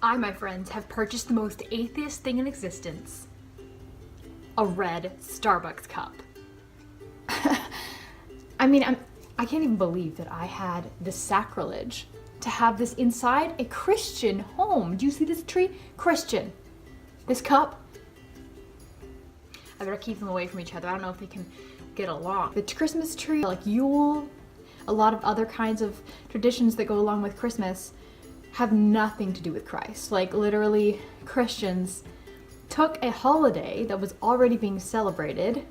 I, my friends, have purchased the most atheist thing in existence. A red Starbucks cup. I mean, I can't even believe that I had the sacrilege to have this inside a Christian home. Do you see this tree? Christian. This cup. I better keep them away from each other. I don't know if they can get along. The Christmas tree, like Yule, a lot of other kinds of traditions that go along with Christmas have nothing to do with Christ. Like literally, Christians took a holiday that was already being celebrated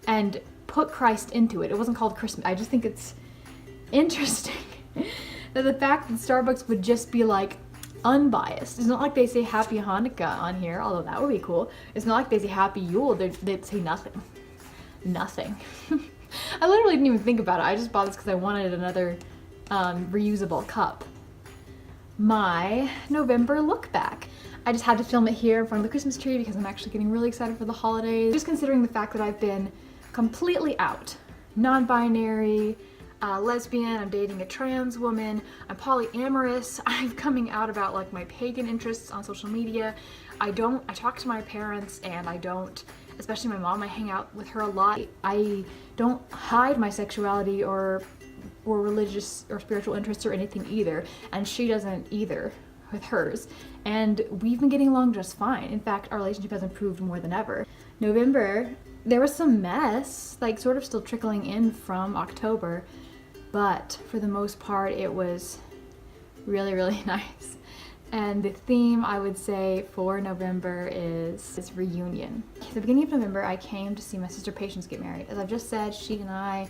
and put Christ into it. It wasn't called Christmas. I just think it's interesting that the fact that Starbucks would just be like unbiased. It's not like they say Happy Hanukkah on here, although that would be cool. It's not like they say Happy Yule. They'd say nothing. Nothing. I literally didn't even think about it. I just bought this because I wanted another reusable cup. My November look back. I just had to film it here in front of the Christmas tree because I'm actually getting really excited for the holidays. Just considering the fact that I've been completely out. Non-binary, lesbian, I'm dating a trans woman, I'm polyamorous, I'm coming out about like my pagan interests on social media. I talk to my parents and I don't, especially my mom, I hang out with her a lot. I don't hide my sexuality or religious or spiritual interests or anything either, and she doesn't either with hers, and we've been getting along just fine. In fact, our relationship has improved more than ever. November, there was some mess, like sort of still trickling in from October, but for the most part it was really, really nice. And the theme, I would say, for November is reunion. At the beginning of November, I came to see my sister Patience get married. As I've just said, she and I,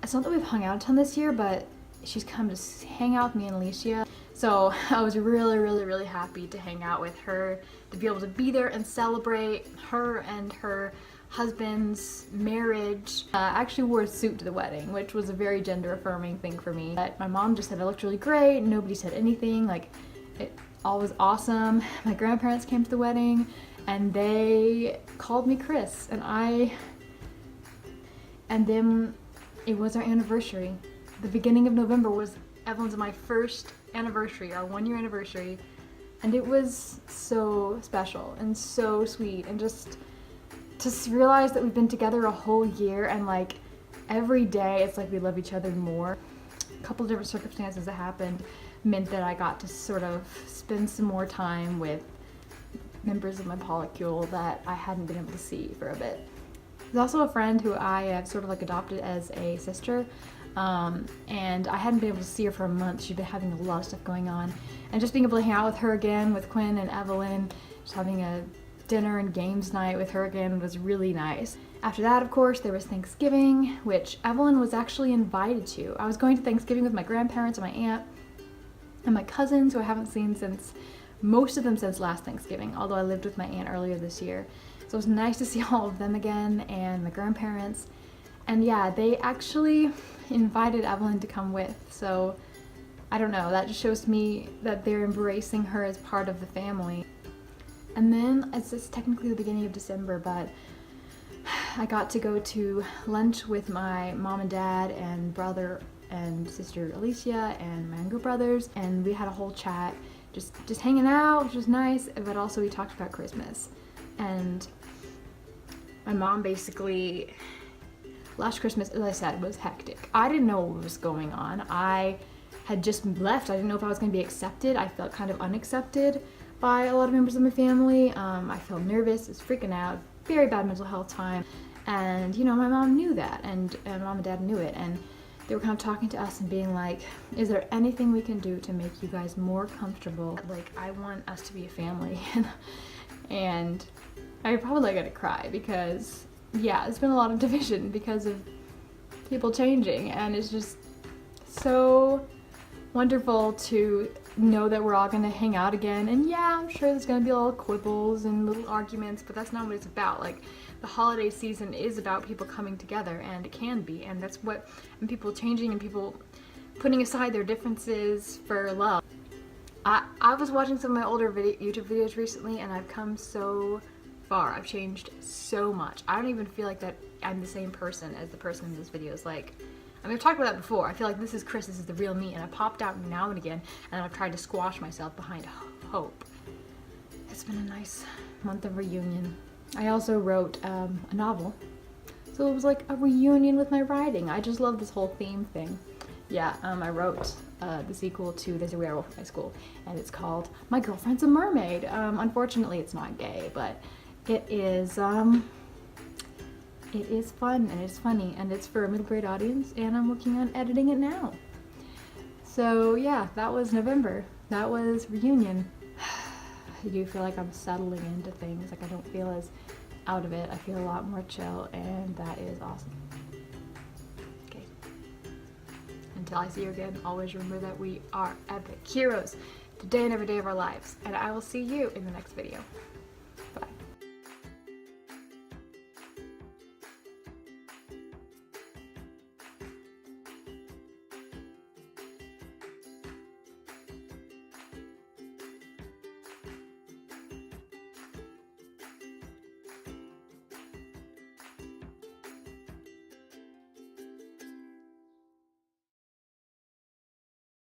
it's not that we've hung out a ton this year, but she's come to hang out with me and Alicia. So I was really, really, really happy to hang out with her, to be able to be there and celebrate her and her husband's marriage. I actually wore a suit to the wedding, which was a very gender affirming thing for me. But my mom just said I looked really great. Nobody said anything. Like, it all was awesome. My grandparents came to the wedding and they called me Chris, and then it was our anniversary. The beginning of November was Evelyn's and my first anniversary, our 1-year anniversary, and it was so special and so sweet, and just to realize that we've been together a whole year, and like every day it's like we love each other more. A couple of different circumstances that happened meant that I got to sort of spend some more time with members of my polycule that I hadn't been able to see for a bit. There's also a friend who I have sort of like adopted as a sister, and I hadn't been able to see her for a month. She'd been having a lot of stuff going on, and just being able to hang out with her again, with Quinn and Evelyn, just having a dinner and games night with her again was really nice. After that, of course, there was Thanksgiving, which Evelyn was actually invited to. I was going to Thanksgiving with my grandparents and my aunt and my cousins, who I haven't seen since, most of them since last Thanksgiving, although I lived with my aunt earlier this year. So it was nice to see all of them again, and my grandparents. And yeah, they actually invited Evelyn to come with. So I don't know, that just shows me that they're embracing her as part of the family. And then, it's technically the beginning of December, but I got to go to lunch with my mom and dad and brother and sister Alicia and my younger brothers, and we had a whole chat, just hanging out, which was nice, but also we talked about Christmas. And my mom basically, last Christmas, as I said, was hectic. I didn't know what was going on. I had just left. I didn't know if I was going to be accepted. I felt kind of unaccepted by a lot of members of my family. I felt nervous, was freaking out, very bad mental health time. And you know, my mom knew that, and mom and dad knew it, and they were kind of talking to us and being like, is there anything we can do to make you guys more comfortable? Like, I want us to be a family. And I probably gonna cry because, yeah, there's been a lot of division because of people changing, and it's just so wonderful to know that we're all gonna hang out again. And yeah, I'm sure there's gonna be little quibbles and little arguments, but that's not what it's about. Like, the holiday season is about people coming together, and it can be, and that's what, and people changing and people putting aside their differences for love. I was watching some of my older YouTube videos recently, and I've come so far. I've changed so much. I don't even feel like that I'm the same person as the person in those videos. Like, mean, I've talked about that before. I feel like this is Chris, this is the real me, and I popped out now and again, and I've tried to squash myself behind hope. It's been a nice month of reunion. I also wrote a novel, so it was like a reunion with my writing. I just love this whole theme thing. Yeah, I wrote the sequel to There's a Werewolf in My School, and it's called My Girlfriend's a Mermaid. Unfortunately, it's not gay, but it is fun, and it's funny, and it's for a middle grade audience, and I'm working on editing it now. So yeah, that was November. That was reunion. I do feel like I'm settling into things. Like I don't feel as out of it. I feel a lot more chill, and that is awesome. Okay. Until I see you again, always remember that we are epic heroes today and every day of our lives, and I will see you in the next video.